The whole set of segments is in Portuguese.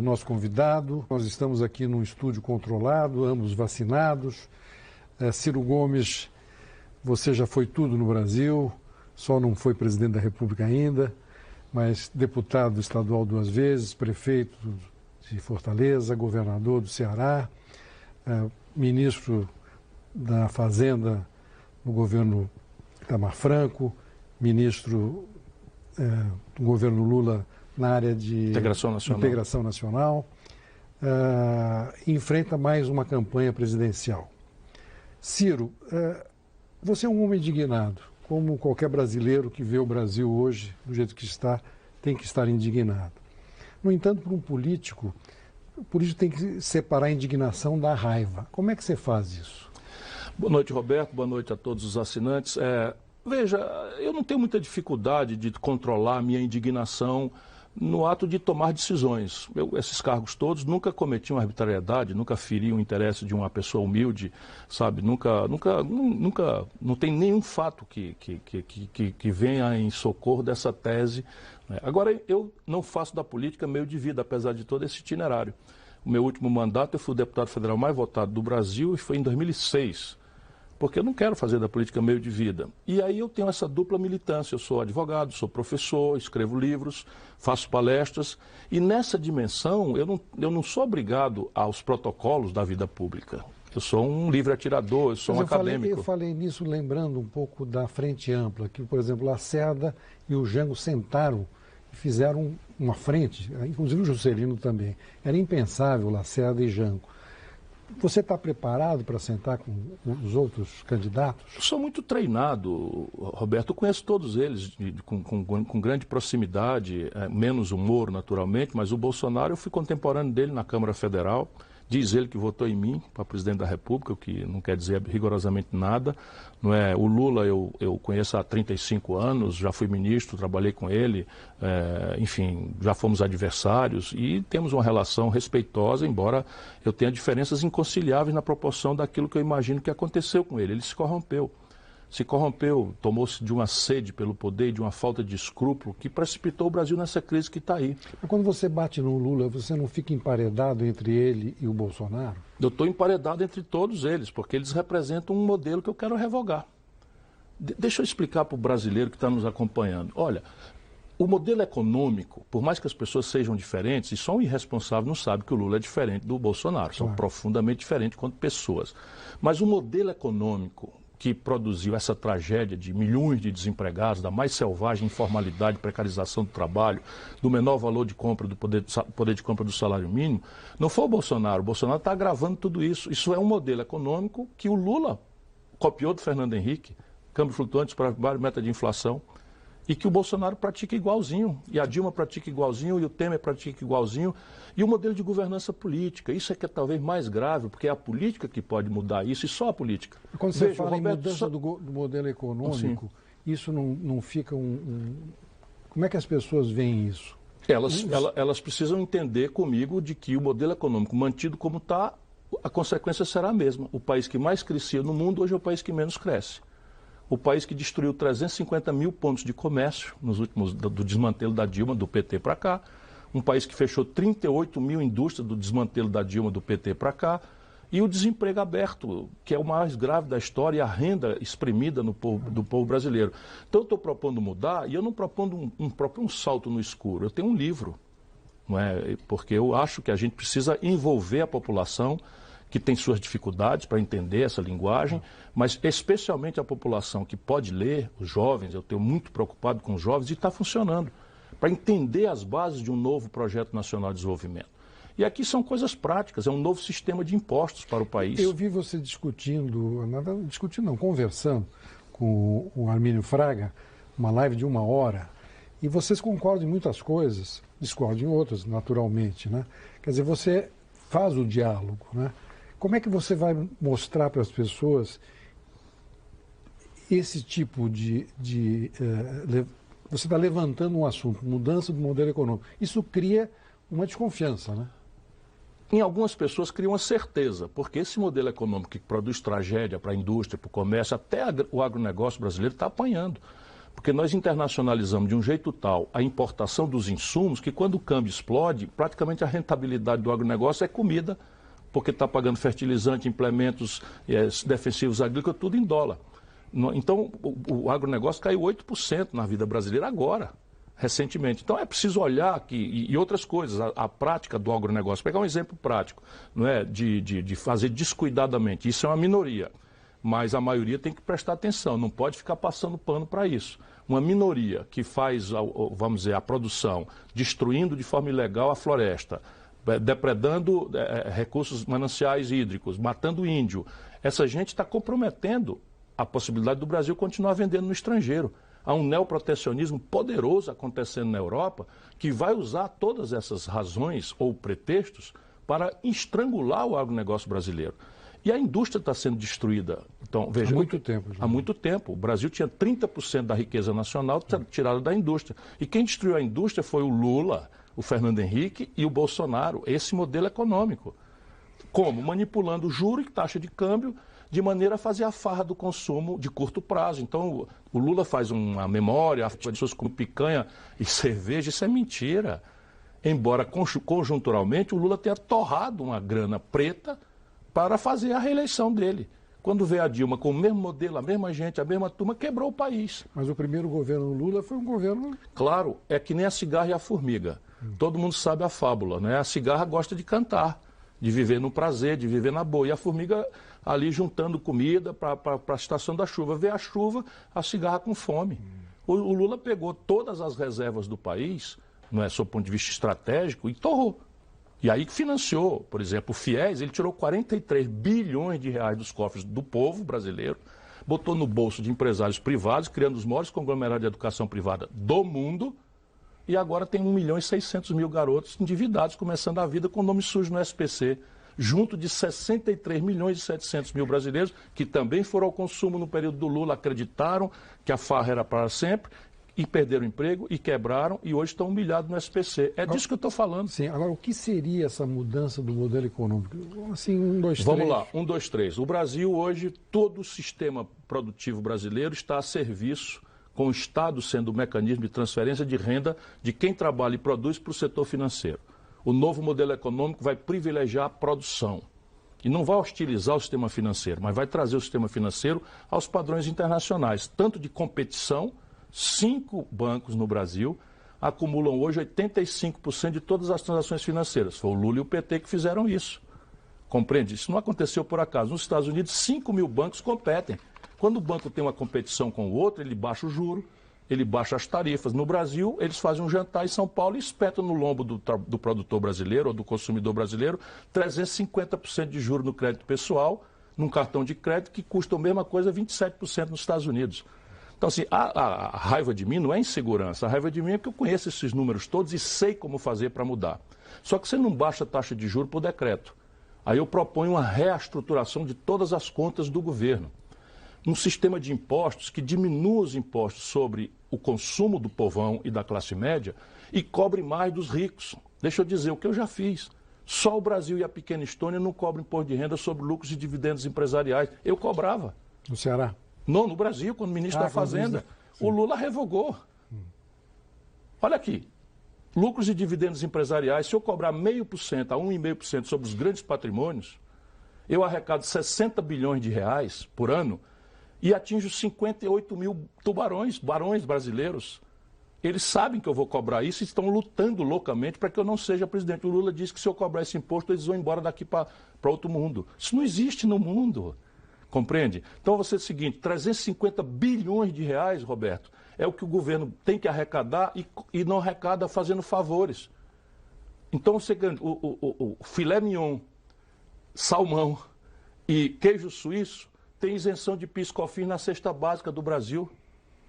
nosso convidado. Nós estamos aqui num estúdio controlado, ambos vacinados. Ciro Gomes, você já foi tudo no Brasil, só não foi presidente da República ainda, mas deputado estadual 2 vezes, prefeito de Fortaleza, governador do Ceará, ministro da Fazenda no governo Itamar Franco, ministro do governo Lula na área de integração nacional, enfrenta mais uma campanha presidencial. Ciro, você é um homem indignado, como qualquer brasileiro que vê o Brasil hoje, do jeito que está, tem que estar indignado. No entanto, para um político, o político tem que separar a indignação da raiva. Como é que você faz isso? Boa noite, Roberto. Boa noite a todos os assinantes. Veja, eu não tenho muita dificuldade de controlar a minha indignação no ato de tomar decisões. Esses cargos todos nunca cometi uma arbitrariedade, nunca feri o interesse de uma pessoa humilde, sabe? Nunca, não tem nenhum fato que venha em socorro dessa tese. Agora, eu não faço da política meio de vida, apesar de todo esse itinerário. O meu último mandato, eu fui o deputado federal mais votado do Brasil e foi em 2006. Porque eu não quero fazer da política meio de vida. E aí eu tenho essa dupla militância. Eu sou advogado, sou professor, escrevo livros, faço palestras. E nessa dimensão, eu não sou obrigado aos protocolos da vida pública. Eu sou um livre atirador, eu sou um acadêmico. Eu falei nisso lembrando um pouco da Frente Ampla, que, por exemplo, Lacerda e o Jango sentaram e fizeram uma frente, inclusive o Juscelino também. Era impensável Lacerda e Jango. Você está preparado para sentar com os outros candidatos? Eu sou muito treinado, Roberto. Eu conheço todos eles com grande proximidade, menos humor, naturalmente, mas o Bolsonaro, eu fui contemporâneo dele na Câmara Federal. Diz ele que votou em mim para presidente da República, o que não quer dizer rigorosamente nada. Não é? O Lula eu conheço há 35 anos, já fui ministro, trabalhei com ele, enfim, já fomos adversários e temos uma relação respeitosa, embora eu tenha diferenças inconciliáveis na proporção daquilo que eu imagino que aconteceu com ele. Ele se corrompeu, tomou-se de uma sede pelo poder e de uma falta de escrúpulo que precipitou o Brasil nessa crise que está aí. Mas quando você bate no Lula, você não fica emparedado entre ele e o Bolsonaro? Eu estou emparedado entre todos eles, porque eles representam um modelo que eu quero revogar. Deixa eu explicar para o brasileiro que está nos acompanhando. Olha, o modelo econômico, por mais que as pessoas sejam diferentes, e só um irresponsável não sabe que o Lula é diferente do Bolsonaro, são profundamente diferentes quanto pessoas. Mas o modelo econômico que produziu essa tragédia de milhões de desempregados, da mais selvagem informalidade, precarização do trabalho, do menor valor de compra, do poder de compra do salário mínimo, não foi o Bolsonaro. O Bolsonaro está agravando tudo isso. Isso é um modelo econômico que o Lula copiou do Fernando Henrique, câmbio flutuante para baixo, meta de inflação, e que o Bolsonaro pratica igualzinho, e a Dilma pratica igualzinho, e o Temer pratica igualzinho, e o modelo de governança política. Isso é que é talvez mais grave, porque é a política que pode mudar isso, e só a política. Quando você fala em mudança do modelo econômico, isso não fica Como é que as pessoas veem isso? Elas precisam entender comigo de que o modelo econômico mantido como está, a consequência será a mesma. O país que mais crescia no mundo, hoje é o país que menos cresce. O país que destruiu 350 mil pontos de comércio nos últimos do desmantelo da Dilma, do PT para cá. Um país que fechou 38 mil indústrias do desmantelo da Dilma, do PT para cá. E o desemprego aberto, que é o mais grave da história, e a renda espremida do povo brasileiro. Então eu estou propondo mudar, e eu não propondo um salto no escuro. Eu tenho um livro, não é? Porque eu acho que a gente precisa envolver a população que tem suas dificuldades para entender essa linguagem, mas especialmente a população que pode ler, os jovens, eu tenho muito preocupado com os jovens, e está funcionando, para entender as bases de um novo projeto nacional de desenvolvimento. E aqui são coisas práticas, é um novo sistema de impostos para o país. Eu vi você conversando com o Armínio Fraga, uma live de 1 hora, e vocês concordam em muitas coisas, discordam em outras, naturalmente, né? Quer dizer, você faz o diálogo, né? Como é que você vai mostrar para as pessoas esse tipo você está levantando um assunto, mudança do modelo econômico. Isso cria uma desconfiança, né? Em algumas pessoas cria uma certeza, porque esse modelo econômico que produz tragédia para a indústria, para o comércio, até o agronegócio brasileiro está apanhando. Porque nós internacionalizamos de um jeito tal a importação dos insumos que quando o câmbio explode, praticamente a rentabilidade do agronegócio é comida, porque está pagando fertilizante, implementos defensivos agrícolas, tudo em dólar. Então, o agronegócio caiu 8% na vida brasileira agora, recentemente. Então, é preciso olhar aqui, e outras coisas, a prática do agronegócio. Vou pegar um exemplo prático, não é? De fazer descuidadamente. Isso é uma minoria, mas a maioria tem que prestar atenção, não pode ficar passando pano para isso. Uma minoria que faz, vamos dizer, a produção, destruindo de forma ilegal a floresta, depredando recursos mananciais hídricos, matando índio. Essa gente está comprometendo a possibilidade do Brasil continuar vendendo no estrangeiro. Há um neoprotecionismo poderoso acontecendo na Europa que vai usar todas essas razões ou pretextos para estrangular o agronegócio brasileiro. E a indústria está sendo destruída. Então, veja, há muito tempo. Há muito tempo. O Brasil tinha 30% da riqueza nacional tirada da indústria. E quem destruiu a indústria foi o Lula, o Fernando Henrique e o Bolsonaro. Esse modelo econômico. Como? Manipulando juro e taxa de câmbio de maneira a fazer a farra do consumo de curto prazo. Então, o Lula faz uma memória, as pessoas com picanha e cerveja, isso é mentira. Embora conjunturalmente o Lula tenha torrado uma grana preta para fazer a reeleição dele. Quando veio a Dilma com o mesmo modelo, a mesma gente, a mesma turma, quebrou o país. Mas o primeiro governo Lula foi um governo... Claro, é que nem a cigarra e a formiga. Todo mundo sabe a fábula, né? A cigarra gosta de cantar, de viver no prazer, de viver na boa. E a formiga ali juntando comida para a estação da chuva. Vê a chuva, a cigarra com fome. O Lula pegou todas as reservas do país, não é, sob o ponto de vista estratégico, e torrou. E aí que financiou, por exemplo, o FIES, ele tirou 43 bilhões de reais dos cofres do povo brasileiro, botou no bolso de empresários privados, criando os maiores conglomerados de educação privada do mundo, e agora tem 1.600.000 garotos endividados, começando a vida com nome sujo no SPC, junto de 63.700.000 brasileiros, que também foram ao consumo no período do Lula, acreditaram que a farra era para sempre, e perderam o emprego, e quebraram, e hoje estão humilhados no SPC. É disso que eu estou falando. Sim, agora o que seria essa mudança do modelo econômico? Assim, 1, 2, 3. Vamos lá, 1, 2, 3. O Brasil hoje, todo o sistema produtivo brasileiro está a serviço, com o Estado sendo o mecanismo de transferência de renda de quem trabalha e produz para o setor financeiro. O novo modelo econômico vai privilegiar a produção. E não vai hostilizar o sistema financeiro, mas vai trazer o sistema financeiro aos padrões internacionais, tanto de competição. 5 bancos no Brasil acumulam hoje 85% de todas as transações financeiras. Foi o Lula e o PT que fizeram isso. Compreende? Isso não aconteceu por acaso. Nos Estados Unidos, 5.000 bancos competem. Quando o banco tem uma competição com o outro, ele baixa o juro, ele baixa as tarifas. No Brasil, eles fazem um jantar em São Paulo e espetam no lombo do produtor brasileiro ou do consumidor brasileiro 350% de juro no crédito pessoal, num cartão de crédito que custa a mesma coisa, 27% nos Estados Unidos. Então, assim, a raiva de mim não é insegurança. A raiva de mim é que eu conheço esses números todos e sei como fazer para mudar. Só que você não baixa a taxa de juros por decreto. Aí eu proponho uma reestruturação de todas as contas do governo. Um sistema de impostos que diminua os impostos sobre o consumo do povão e da classe média e cobre mais dos ricos. Deixa eu dizer o que eu já fiz. Só o Brasil e a pequena Estônia não cobram imposto de renda sobre lucros e dividendos empresariais. Eu cobrava. No Ceará? Não, no Brasil, quando ministro da Fazenda. O Lula revogou. Olha aqui. Lucros e dividendos empresariais, se eu cobrar 0,5% a 1,5% sobre os grandes patrimônios, eu arrecado 60 bilhões de reais por ano e atinjo 58 mil barões brasileiros. Eles sabem que eu vou cobrar isso e estão lutando loucamente para que eu não seja presidente. O Lula disse que se eu cobrar esse imposto, eles vão embora daqui para outro mundo. Isso não existe no mundo. Compreende? Então, você é o seguinte, 350 bilhões de reais, Roberto, é o que o governo tem que arrecadar e não arrecada fazendo favores. Então, o filé mignon, salmão e queijo suíço tem isenção de PIS/COFINS na cesta básica do Brasil,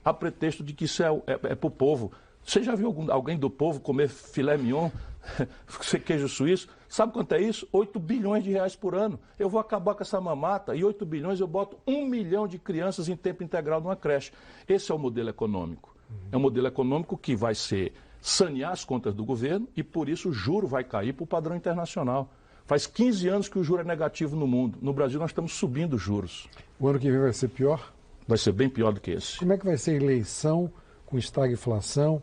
a pretexto de que isso é para o povo. Você já viu alguém do povo comer filé mignon, queijo suíço? Sabe quanto é isso? 8 bilhões de reais por ano. Eu vou acabar com essa mamata e 8 bilhões eu boto 1 milhão de crianças em tempo integral numa creche. Esse é o modelo econômico. É um modelo econômico que vai sanear as contas do governo e por isso o juro vai cair para o padrão internacional. Faz 15 anos que o juro é negativo no mundo. No Brasil nós estamos subindo os juros. O ano que vem vai ser pior? Vai ser bem pior do que esse. Como é que vai ser a eleição com estagflação,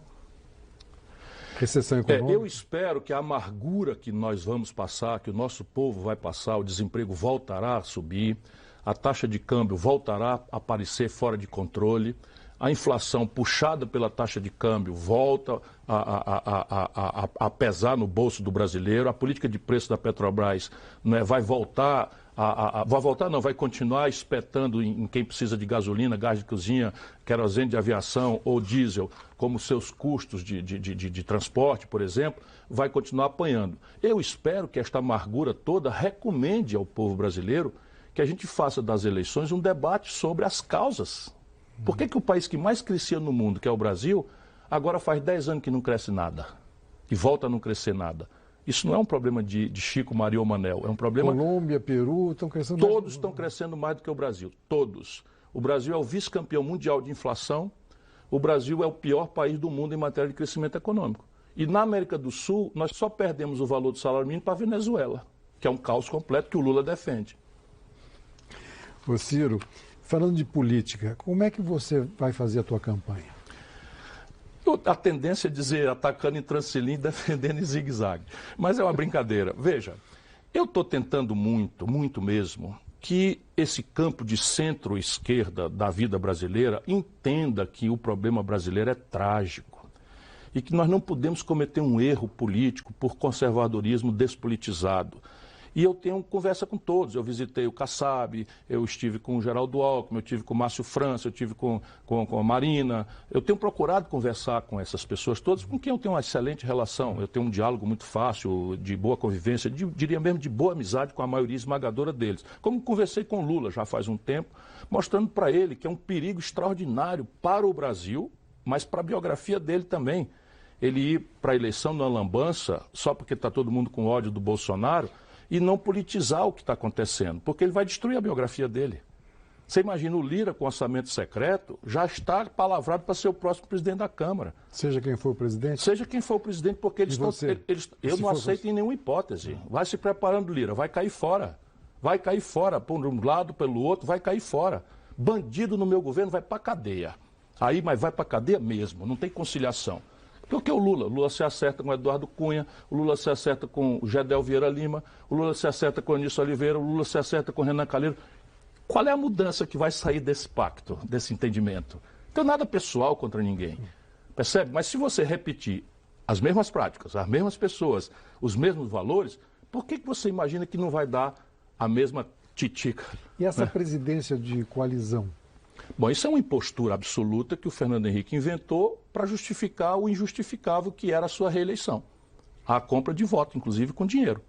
recessão econômica? Eu espero que a amargura que nós vamos passar, que o nosso povo vai passar, o desemprego voltará a subir, a taxa de câmbio voltará a aparecer fora de controle, a inflação puxada pela taxa de câmbio volta a pesar no bolso do brasileiro, a política de preço da Petrobras, né, vai continuar espetando em quem precisa de gasolina, gás de cozinha, querosene de aviação ou diesel, como seus custos de transporte, por exemplo, vai continuar apanhando. Eu espero que esta amargura toda recomende ao povo brasileiro que a gente faça das eleições um debate sobre as causas. Por que o país que mais crescia no mundo, que é o Brasil, agora faz 10 anos que não cresce nada, que volta a não crescer nada? Isso não é um problema de Chico, Maria ou Manel, é um problema... Colômbia, Peru estão crescendo mais. Todos estão crescendo mais do que o Brasil, todos. O Brasil é o vice-campeão mundial de inflação, o Brasil é o pior país do mundo em matéria de crescimento econômico. E na América do Sul, nós só perdemos o valor do salário mínimo para a Venezuela, que é um caos completo que o Lula defende. Ô Ciro, falando de política, como é que você vai fazer a tua campanha? A tendência é dizer atacando em transilim e defendendo em zigue-zague. Mas é uma brincadeira. Veja, eu estou tentando muito mesmo, que esse campo de centro-esquerda da vida brasileira entenda que o problema brasileiro é trágico e que nós não podemos cometer um erro político por conservadorismo despolitizado. E eu tenho conversa com todos. Eu visitei o Kassab, eu estive com o Geraldo Alckmin, eu estive com o Márcio França, eu estive com a Marina. Eu tenho procurado conversar com essas pessoas todas, com quem eu tenho uma excelente relação. Eu tenho um diálogo muito fácil, de boa convivência, diria mesmo de boa amizade com a maioria esmagadora deles. Como conversei com o Lula já faz um tempo, mostrando para ele que é um perigo extraordinário para o Brasil, mas para a biografia dele também. Ele ir para a eleição na lambança, só porque está todo mundo com ódio do Bolsonaro, e não politizar o que está acontecendo, porque ele vai destruir a biografia dele. Você imagina o Lira com orçamento secreto, já está palavrado para ser o próximo presidente da Câmara. Seja quem for o presidente? Seja quem for o presidente, porque eles estão... Eu não aceito em nenhuma hipótese. Vai se preparando, Lira, vai cair fora. Vai cair fora, por um lado, pelo outro, vai cair fora. Bandido no meu governo vai para a cadeia. Aí, mas vai para a cadeia mesmo, não tem conciliação. Porque o Lula se acerta com o Eduardo Cunha, o Lula se acerta com o Gedel Vieira Lima, o Lula se acerta com o Anísio Oliveira, o Lula se acerta com o Renan Calheiros. Qual é a mudança que vai sair desse pacto, desse entendimento? Não tem nada pessoal contra ninguém, percebe? Mas se você repetir as mesmas práticas, as mesmas pessoas, os mesmos valores, por que você imagina que não vai dar a mesma titica? E essa presidência de coalizão? Bom, isso é uma impostura absoluta que o Fernando Henrique inventou para justificar o injustificável que era a sua reeleição. A compra de voto, inclusive com dinheiro.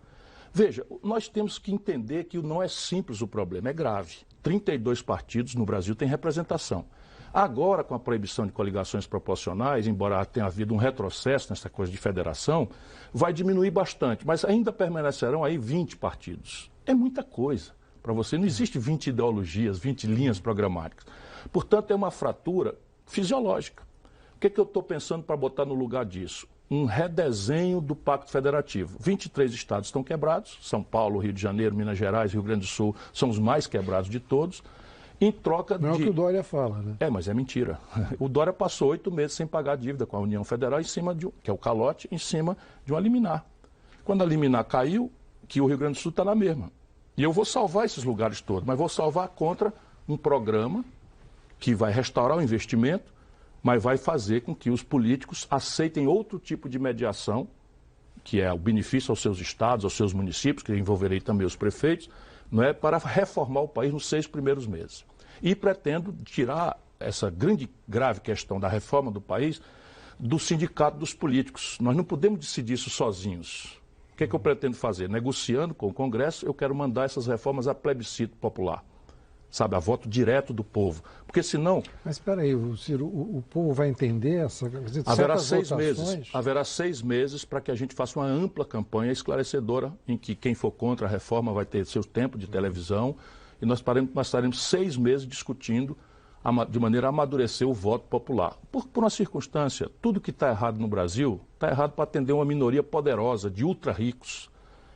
Veja, nós temos que entender que não é simples o problema, é grave. 32 partidos no Brasil têm representação. Agora, com a proibição de coligações proporcionais, embora tenha havido um retrocesso nessa coisa de federação, vai diminuir bastante, mas ainda permanecerão aí 20 partidos. É muita coisa. Para você não existe 20 ideologias, 20 linhas programáticas. Portanto, é uma fratura fisiológica. O que eu estou pensando para botar no lugar disso? Um redesenho do Pacto Federativo. 23 estados estão quebrados, São Paulo, Rio de Janeiro, Minas Gerais, Rio Grande do Sul são os mais quebrados de todos, em troca de... Não é o que o Dória fala, né? É, mas é mentira. O Dória passou 8 meses sem pagar a dívida com a União Federal, em cima de que é o calote, em cima de uma liminar. Quando a liminar caiu, que o Rio Grande do Sul está na mesma. E eu vou salvar esses lugares todos, mas vou salvar contra um programa que vai restaurar o investimento, mas vai fazer com que os políticos aceitem outro tipo de mediação, que é o benefício aos seus estados, aos seus municípios, que envolverei também os prefeitos, não é, para reformar o país nos 6 primeiros meses. E pretendo tirar essa grave questão da reforma do país do sindicato dos políticos. Nós não podemos decidir isso sozinhos. O que eu pretendo fazer? Negociando com o Congresso, eu quero mandar essas reformas a plebiscito popular. Sabe, a voto direto do povo. Porque senão... Mas espera aí, Ciro, o povo vai entender essa... Haverá 6 meses. Haverá 6 meses para que a gente faça uma ampla campanha esclarecedora, em que quem for contra a reforma vai ter seu tempo de televisão, e nós estaremos 6 meses discutindo de maneira a amadurecer o voto popular. Por uma circunstância, tudo que está errado no Brasil está errado para atender uma minoria poderosa de ultra-ricos.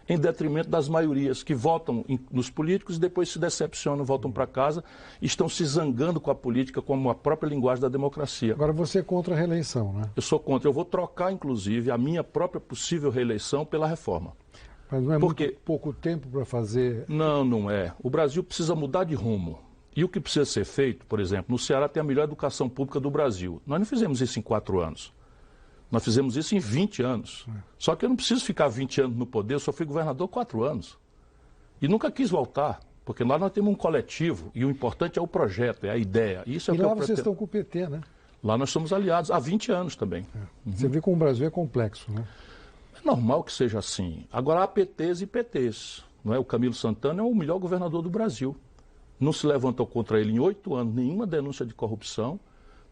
em detrimento das maiorias que votam nos políticos e depois se decepcionam, voltam para casa e estão se zangando com a política como a própria linguagem da democracia. Agora você é contra a reeleição, né? Eu sou contra. Eu vou trocar, inclusive, a minha própria possível reeleição pela reforma. Mas não é muito pouco tempo para fazer... Não, não é. O Brasil precisa mudar de rumo. E o que precisa ser feito, por exemplo, no Ceará tem a melhor educação pública do Brasil. Nós não fizemos isso em 4 anos. Nós fizemos isso em 20 anos. Só que eu não preciso ficar 20 anos no poder, eu só fui governador 4 anos. E nunca quis voltar, porque lá nós temos um coletivo e o importante é o projeto, é a ideia. Isso é e o que lá vocês estão com o PT, né? Lá nós somos aliados há 20 anos também. Você vê como o Brasil é complexo, né? É normal que seja assim. Agora há PTs e PTs. Não é? O Camilo Santana é o melhor governador do Brasil. Não se levantou contra ele em 8 anos nenhuma denúncia de corrupção.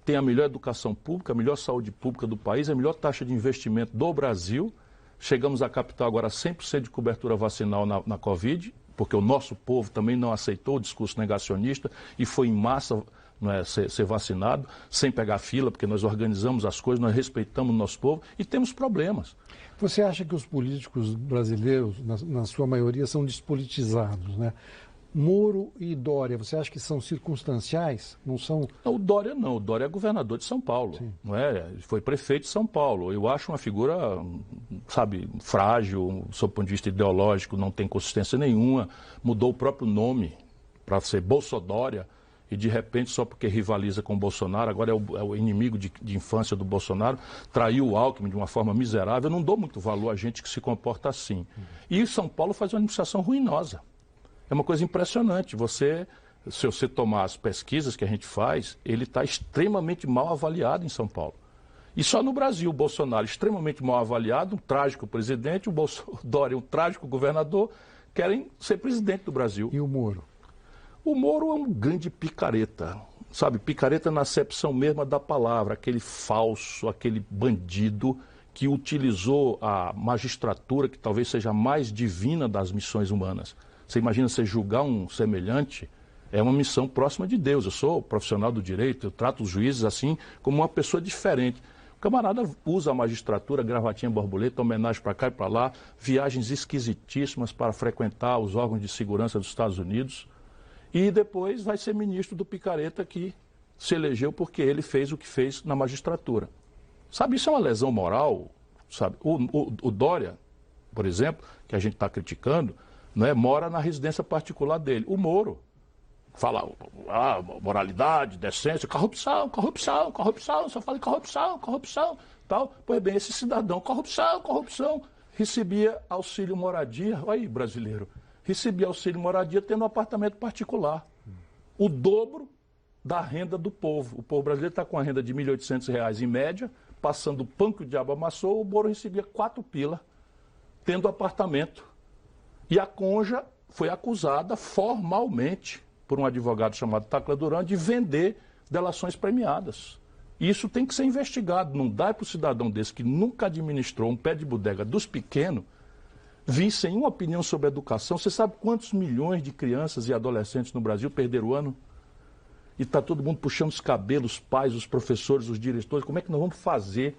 Tem a melhor educação pública, a melhor saúde pública do país, a melhor taxa de investimento do Brasil. Chegamos à capital agora 100% de cobertura vacinal na Covid, porque o nosso povo também não aceitou o discurso negacionista e foi em massa, não é, ser vacinado, sem pegar fila, porque nós organizamos as coisas, nós respeitamos o nosso povo e temos problemas. Você acha que os políticos brasileiros, na sua maioria, são despolitizados, né? Moro e Dória, você acha que são circunstanciais? Não são... Não, o Dória não. O Dória é governador de São Paulo, não é? Foi prefeito de São Paulo. Eu acho uma figura, sabe, frágil, sob o ponto de vista ideológico, não tem consistência nenhuma. Mudou o próprio nome para ser Bolsodória e, de repente, só porque rivaliza com o Bolsonaro, agora é o inimigo de infância do Bolsonaro, traiu o Alckmin de uma forma miserável. Eu não dou muito valor a gente que se comporta assim. E São Paulo faz uma administração ruinosa. É uma coisa impressionante. Se você tomar as pesquisas que a gente faz, ele está extremamente mal avaliado em São Paulo. E só no Brasil, o Bolsonaro extremamente mal avaliado, um trágico presidente, o Dória um trágico governador, querem ser presidente do Brasil. E o Moro? O Moro é um grande picareta, sabe? Picareta na acepção mesma da palavra, aquele falso, aquele bandido que utilizou a magistratura, que talvez seja a mais divina das missões humanas. Você imagina você julgar um semelhante, é uma missão próxima de Deus. Eu sou profissional do direito, eu trato os juízes assim como uma pessoa diferente. O camarada usa a magistratura, gravatinha borboleta, homenagem para cá e para lá, viagens esquisitíssimas para frequentar os órgãos de segurança dos Estados Unidos e depois vai ser ministro do picareta que se elegeu porque ele fez o que fez na magistratura. Sabe, isso é uma lesão moral, sabe? O Dória, por exemplo, que a gente está criticando, não é, mora na residência particular dele. O Moro fala moralidade, decência, corrupção, corrupção, corrupção, só fala em corrupção, corrupção, tal. Pois bem, esse cidadão, corrupção, corrupção, recebia auxílio moradia, olha aí, brasileiro, recebia auxílio moradia tendo um apartamento particular. O dobro da renda do povo. O povo brasileiro está com a renda de R$ 1.800 em média, passando o pão que o diabo amassou, o Moro recebia 4 pila, tendo apartamento. E a Conja foi acusada formalmente por um advogado chamado Tacla Duran de vender delações premiadas. Isso tem que ser investigado. Não dá para o cidadão desse que nunca administrou um pé de bodega dos pequenos vir sem uma opinião sobre educação. Você sabe quantos milhões de crianças e adolescentes no Brasil perderam o ano? E está todo mundo puxando os cabelos, os pais, os professores, os diretores. Como é que nós vamos fazer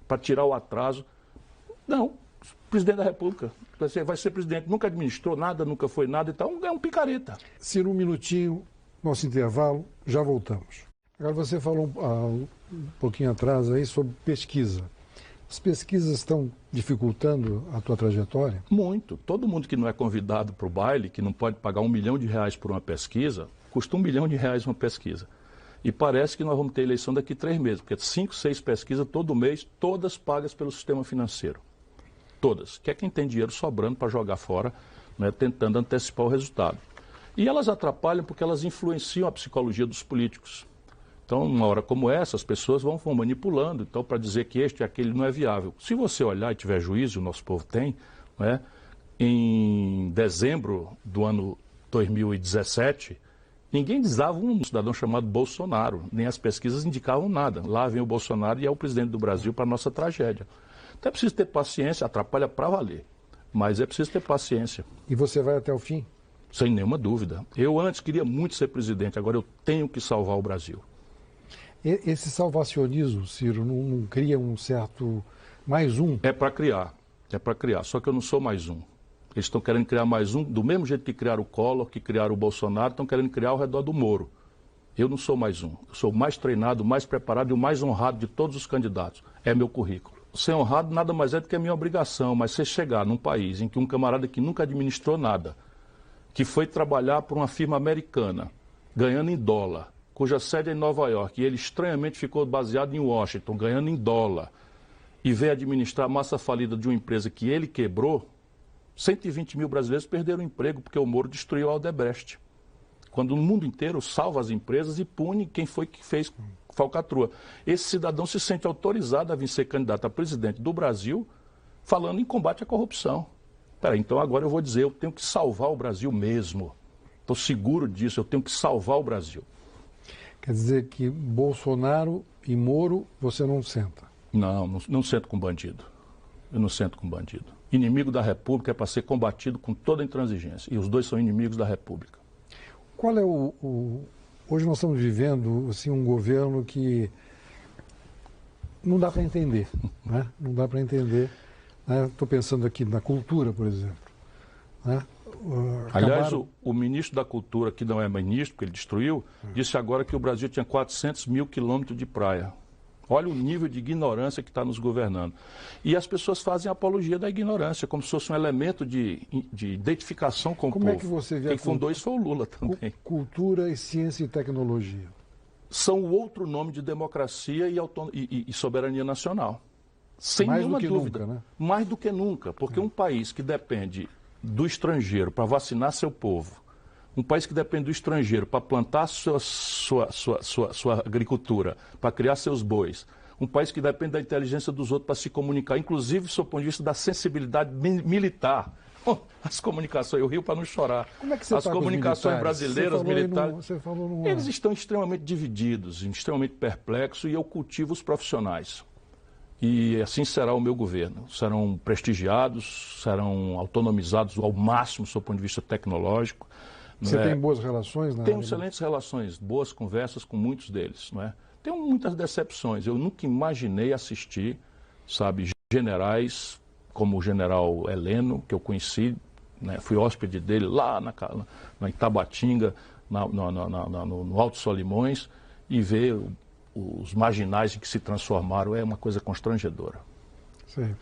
para tirar o atraso? Não. Presidente da República, vai ser presidente, nunca administrou nada, nunca foi nada, então é um picareta. Ciro, um minutinho, nosso intervalo, já voltamos. Agora você falou um pouquinho atrás aí sobre pesquisa. As pesquisas estão dificultando a tua trajetória? Muito. Todo mundo que não é convidado para o baile, que não pode pagar R$1 milhão por uma pesquisa, custa R$1 milhão uma pesquisa. E parece que nós vamos ter eleição daqui a 3 meses, porque 5, 6 pesquisas todo mês, todas pagas pelo sistema financeiro. Todas, que é quem tem dinheiro sobrando para jogar fora, né, tentando antecipar o resultado. E elas atrapalham porque elas influenciam a psicologia dos políticos. Então, numa hora como essa, as pessoas vão manipulando, então, para dizer que este e aquele não é viável. Se você olhar e tiver juízo, o nosso povo tem, né, em dezembro do ano 2017, ninguém dizava um cidadão chamado Bolsonaro, nem as pesquisas indicavam nada. Lá vem o Bolsonaro e é o presidente do Brasil para a nossa tragédia. Então é preciso ter paciência, atrapalha para valer, mas é preciso ter paciência. E você vai até o fim? Sem nenhuma dúvida. Eu antes queria muito ser presidente, agora eu tenho que salvar o Brasil. Esse salvacionismo, Ciro, não cria um certo mais um? É para criar, só que eu não sou mais um. Eles estão querendo criar mais um, do mesmo jeito que criaram o Collor, que criaram o Bolsonaro, estão querendo criar ao redor do Moro. Eu não sou mais um. Eu sou o mais treinado, o mais preparado e o mais honrado de todos os candidatos. É meu currículo. Ser honrado nada mais é do que a minha obrigação, mas você chegar num país em que um camarada que nunca administrou nada, que foi trabalhar por uma firma americana, ganhando em dólar, cuja sede é em Nova York, e ele estranhamente ficou baseado em Washington, ganhando em dólar, e veio administrar a massa falida de uma empresa que ele quebrou, 120 mil brasileiros perderam o emprego porque o Moro destruiu a Odebrecht. Quando no mundo inteiro salva as empresas e pune quem foi que fez falcatrua. Esse cidadão se sente autorizado a vir ser candidato a presidente do Brasil falando em combate à corrupção. Peraí, então agora eu vou dizer, eu tenho que salvar o Brasil mesmo. Estou seguro disso, eu tenho que salvar o Brasil. Quer dizer que Bolsonaro e Moro você não senta? Não sento com bandido. Eu não sento com bandido. Inimigo da República é para ser combatido com toda intransigência. E os dois são inimigos da República. Qual é Hoje nós estamos vivendo assim, um governo que não dá para entender, né? Não dá para entender. Estou pensando aqui na cultura, por exemplo. Né? Aliás, o ministro da Cultura, que não é ministro, porque ele destruiu, disse agora que o Brasil tinha 400 mil quilômetros de praia. Olha o nível de ignorância que está nos governando. E as pessoas fazem apologia da ignorância, como se fosse um elemento de identificação com o povo. Como é que você vê Quem fundou isso foi o Lula também. Cultura e ciência e tecnologia. São o outro nome de democracia e soberania nacional. Sem nenhuma dúvida. Nunca, né? Mais do que nunca, porque um país que depende do estrangeiro para vacinar seu povo, um país que depende do estrangeiro para plantar sua agricultura, para criar seus bois, um país que depende da inteligência dos outros para se comunicar, inclusive do ponto de vista da sensibilidade militar. As comunicações, eu rio para não chorar. Como é que você As comunicações brasileiras, militares, eles estão extremamente divididos, extremamente perplexos, e eu cultivo os profissionais. E assim será o meu governo. Serão prestigiados, serão autonomizados ao máximo do ponto de vista tecnológico. Você tem boas relações? Tenho excelentes relações, boas conversas com muitos deles. Não é? Tenho muitas decepções. Eu nunca imaginei assistir, sabe, generais como o general Heleno, que eu conheci, né, fui hóspede dele lá na Itabatinga, no Alto Solimões, e ver os marginais em que se transformaram é uma coisa constrangedora. Sim.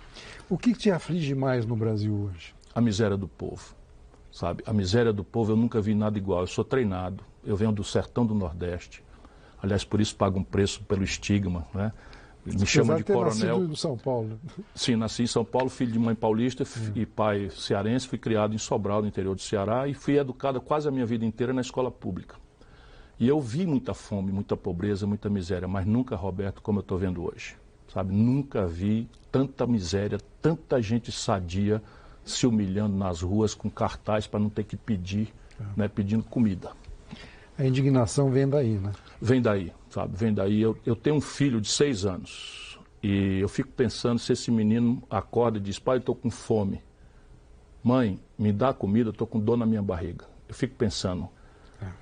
O que te aflige mais no Brasil hoje? A miséria do povo. Sabe? A miséria do povo, eu nunca vi nada igual. Eu sou treinado, eu venho do sertão do Nordeste. Aliás, por isso pago um preço pelo estigma, né? Me chamam de coronel. Nascido em São Paulo. Sim, nasci em São Paulo, filho de mãe paulista e pai cearense. Fui criado em Sobral, no interior do Ceará, e fui educado quase a minha vida inteira na escola pública. E eu vi muita fome, muita pobreza, muita miséria, mas nunca, Roberto, como eu estou vendo hoje. Sabe? Nunca vi tanta miséria, tanta gente sadia se humilhando nas ruas com cartaz para não ter que pedir, né, pedindo comida. A indignação vem daí, né? Vem daí, sabe? Vem daí. Eu tenho um filho de 6 anos e eu fico pensando se esse menino acorda e diz: pai, eu estou com fome. Mãe, me dá comida, eu estou com dor na minha barriga. Eu fico pensando,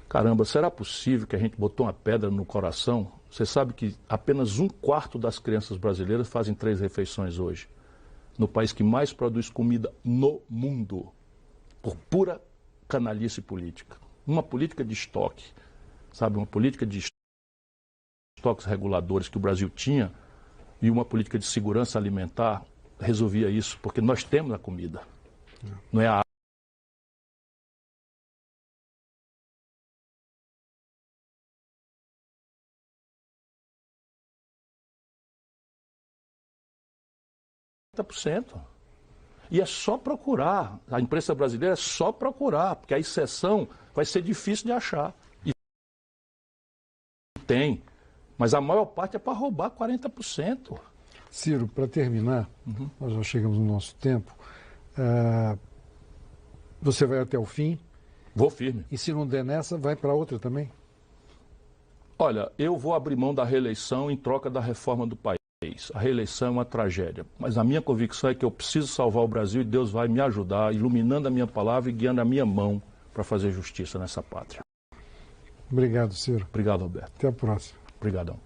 caramba, será possível que a gente botou uma pedra no coração? Você sabe que apenas 1/4 das crianças brasileiras fazem 3 refeições hoje. No país que mais produz comida no mundo, por pura canalice política. Uma política de estoque, sabe? Uma política de estoques reguladores que o Brasil tinha e uma política de segurança alimentar resolvia isso, porque nós temos a comida, não é a E é só procurar. A imprensa brasileira é só procurar, porque a exceção vai ser difícil de achar. E tem, mas a maior parte é para roubar 40%. Ciro, para terminar, nós já chegamos no nosso tempo. Você vai até o fim? Vou firme. E se não der nessa, vai para outra também? Olha, eu vou abrir mão da reeleição em troca da reforma do país. A reeleição é uma tragédia, mas a minha convicção é que eu preciso salvar o Brasil e Deus vai me ajudar, iluminando a minha palavra e guiando a minha mão para fazer justiça nessa pátria. Obrigado, Ciro. Obrigado, Roberto. Até a próxima. Obrigadão.